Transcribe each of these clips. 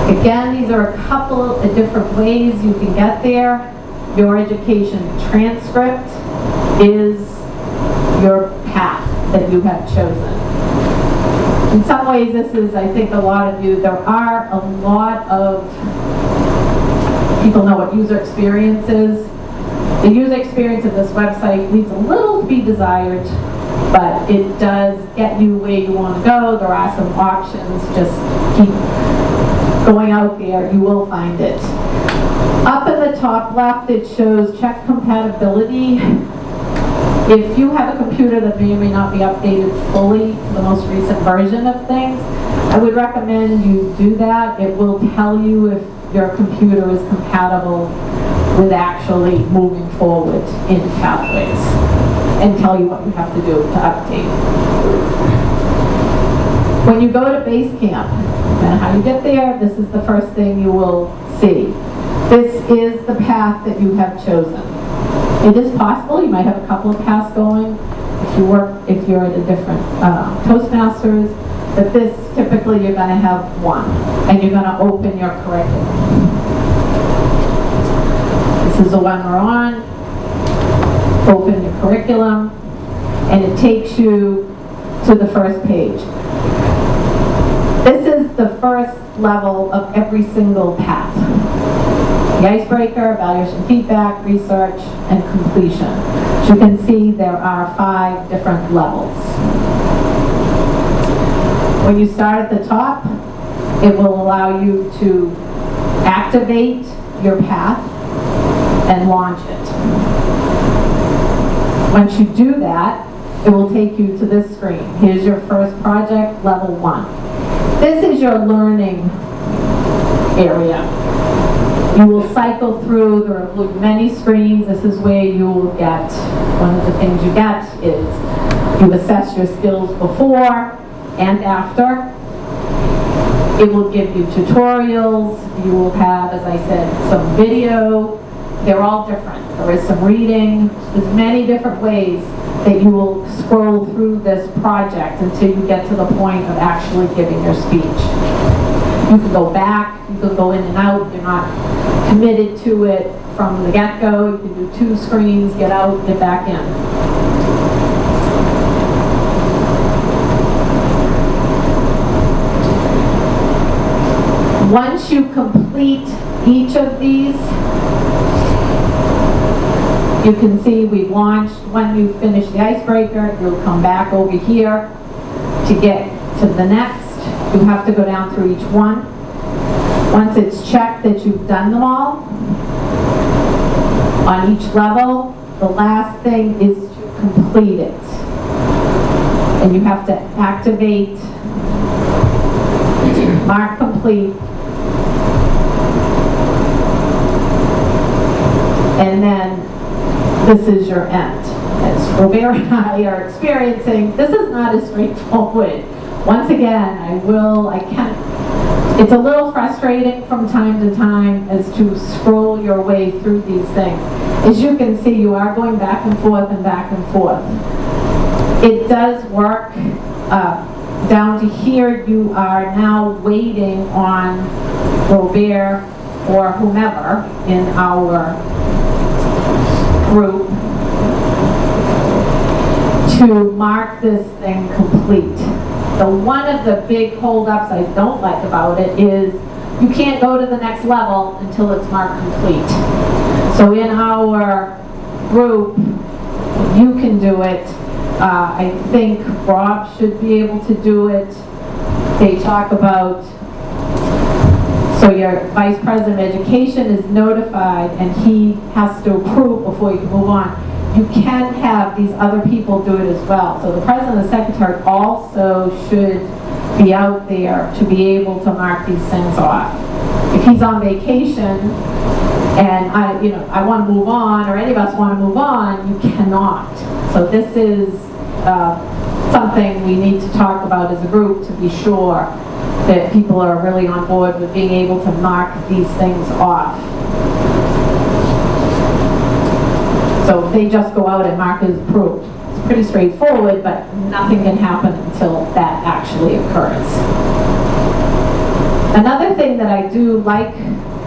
Again, these are a couple of different ways you can get there. Your education transcript is your path that you have chosen. In some ways, this is, I think, a lot of you, there are a lot of people know what user experience is. The user experience of this website leaves a little to be desired, but it does get you where you want to go. There are some options. Just keep going out there. You will find it. Up in the top left, it shows check compatibility. If you have a computer that may or may not be updated fully to the most recent version of things, I would recommend you do that. It will tell you if your computer is compatible with actually moving forward in Pathways and tell you what you have to do to update. When you go to Basecamp, no matter how you get there, this is the first thing you will see. This is the path that you have chosen. It is possible you might have a couple of paths going if you're at a different Toastmasters, but this typically you're going to have one, and you're going to open your curriculum. This is the one we're on. Open your curriculum, and it takes you to the first page. This is the first level of every single path. The icebreaker, evaluation feedback, research, and completion. As you can see, there are 5 different levels. When you start at the top, it will allow you to activate your path and launch it. Once you do that, it will take you to this screen. Here's your first project, level 1. This is your learning area. You will cycle through, there are many screens. This is where you will get, one of the things you get is you assess your skills before and after. It will give you tutorials. You will have, as I said, some video. They're all different. There is some reading. There's many different ways that you will scroll through this project until you get to the point of actually giving your speech. You can go back, you can go in and out. You're not committed to it from the get-go. You can do 2 screens, get out, get back in. Once you complete each of these, you can see we've launched. When you finish the icebreaker, you'll come back over here to get to the next. You have to go down through each one. Once it's checked that you've done them all, on each level, the last thing is to complete it. And you have to activate, mark complete, and then this is your end. As Robert and I are experiencing, this is not as straightforward. Once again, it's a little frustrating from time to time as to scroll your way through these things. As you can see, you are going back and forth and back and forth. It does work. Down to here, you are now waiting on Robert or whomever in our group to mark this thing complete. So one of the big holdups I don't like about it is you can't go to the next level until it's marked complete. So in our group, you can do it. I think Rob should be able to do it. They talk about, so your Vice President of Education is notified and he has to approve before you can move on. You can have these other people do it as well. So the President and the Secretary also should be out there to be able to mark these things off. If he's on vacation and I want to move on, or any of us want to move on, you cannot. So this is something we need to talk about as a group to be sure that people are really on board with being able to mark these things off. So they just go out and mark as approved. It's pretty straightforward, but nothing can happen until that actually occurs. Another thing that I do like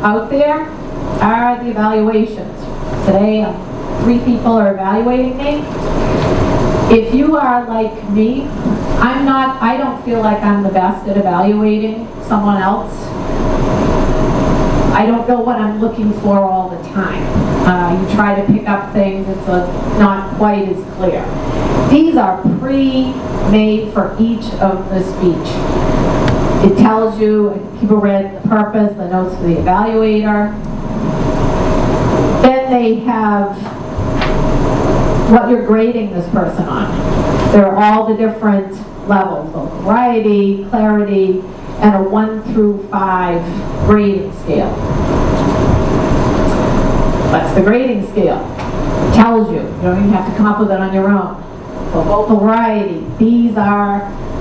out there are the evaluations. Today, 3 people are evaluating me. If you are like me, I don't feel like I'm the best at evaluating someone else. I don't know what I'm looking for all the time. You try to pick up things, it's not quite as clear. These are pre-made for each of the speech. It tells you, people read the purpose, the notes for the evaluator. Then they have what you're grading this person on. There are all the different levels, both variety, clarity, and a 1 through 5 grading scale. What's the grading scale? It tells you. You don't even have to come up with it on your own. So vocal variety, these are,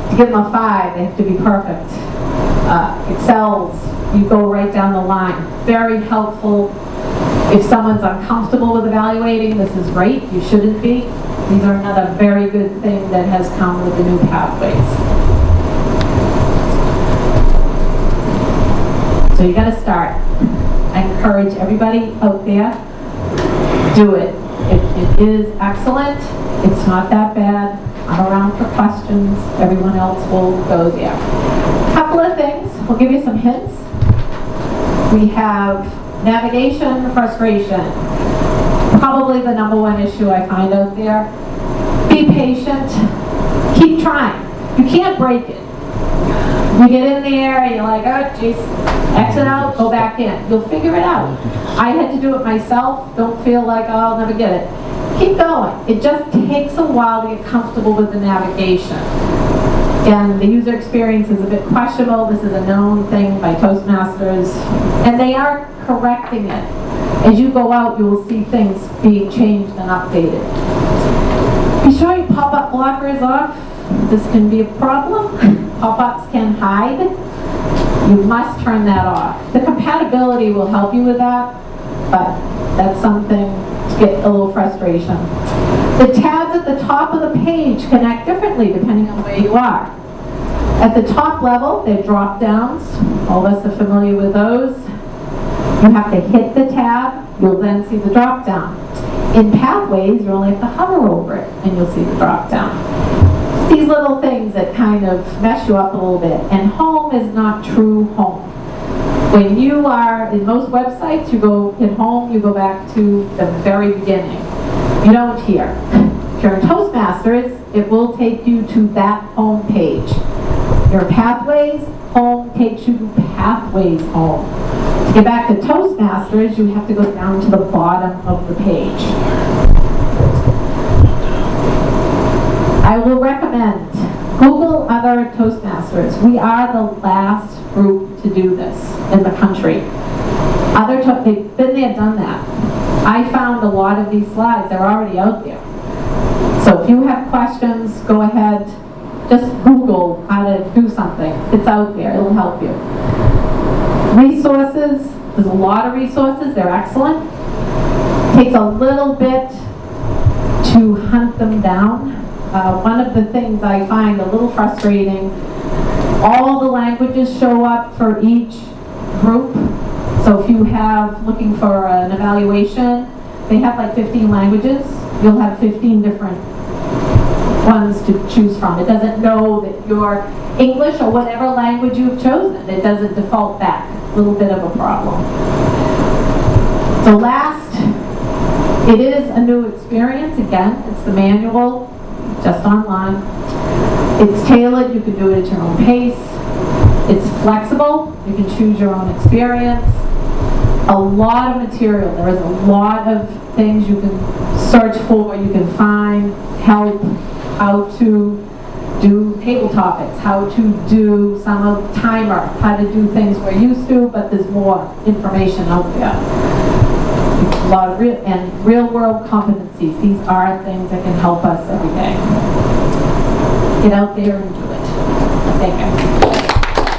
to give them a 5, they have to be perfect. Excels, you go right down the line. Very helpful. If someone's uncomfortable with evaluating, this is great. You shouldn't be. These are another very good thing that has come with the new pathways. So you got to start. I encourage everybody out there, do it. It is excellent. It's not that bad. I'm around for questions. Everyone else will go there. A couple of things. We'll give you some hints. We have navigation, frustration. Probably the #1 issue I find out there. Be patient. Keep trying. You can't break it. You get in there and you're like, oh geez, exit out, go back in. You'll figure it out. I had to do it myself. Don't feel like, oh, I'll never get it. Keep going. It just takes a while to get comfortable with the navigation. Again, the user experience is a bit questionable. This is a known thing by Toastmasters, and they are correcting it. As you go out, you will see things being changed and updated. Be sure you pop-up blockers off. This can be a problem. Pop-ups can hide. You must turn that off. The compatibility will help you with that, but that's something to get a little frustration. The tabs at the top of the page connect differently depending on where you are. At the top level, they're drop downs. All of us are familiar with those. You have to hit the tab, you'll then see the drop down. In Pathways, you only have to hover over it and you'll see the drop down. These little things that kind of mess you up a little bit. And home is not true home. When you are, in most websites, you go hit home, you go back to the very beginning. You don't here. If you're in Toastmasters, it will take you to that home page. Your Pathways, home takes you to Pathways home. To get back to Toastmasters, you have to go down to the bottom of the page. I will recommend Google other Toastmasters. We are the last group to do this in the country. They've been there, done that. I found a lot of these slides, they're already out there. So if you have questions, go ahead, just Google how to do something. It's out there, it'll help you. Resources, there's a lot of resources, they're excellent. Takes a little bit to hunt them down. One of the things I find a little frustrating, all the languages show up for each group. So if you have looking for an evaluation, they have like 15 languages. You'll have 15 different ones to choose from. It doesn't know that you're English or whatever language you've chosen. It doesn't default back. A little bit of a problem. So last, it is a new experience. Again, it's the manual, just online. It's tailored. You can do it at your own pace. It's flexible. You can choose your own experience. A lot of material. There is a lot of things you can search for, you can find, help, how to do table topics, how to do some of timer, how to do things we're used to, but there's more information out there. A lot of real world competencies. These are things that can help us every day. Get out there and do it. Thank you.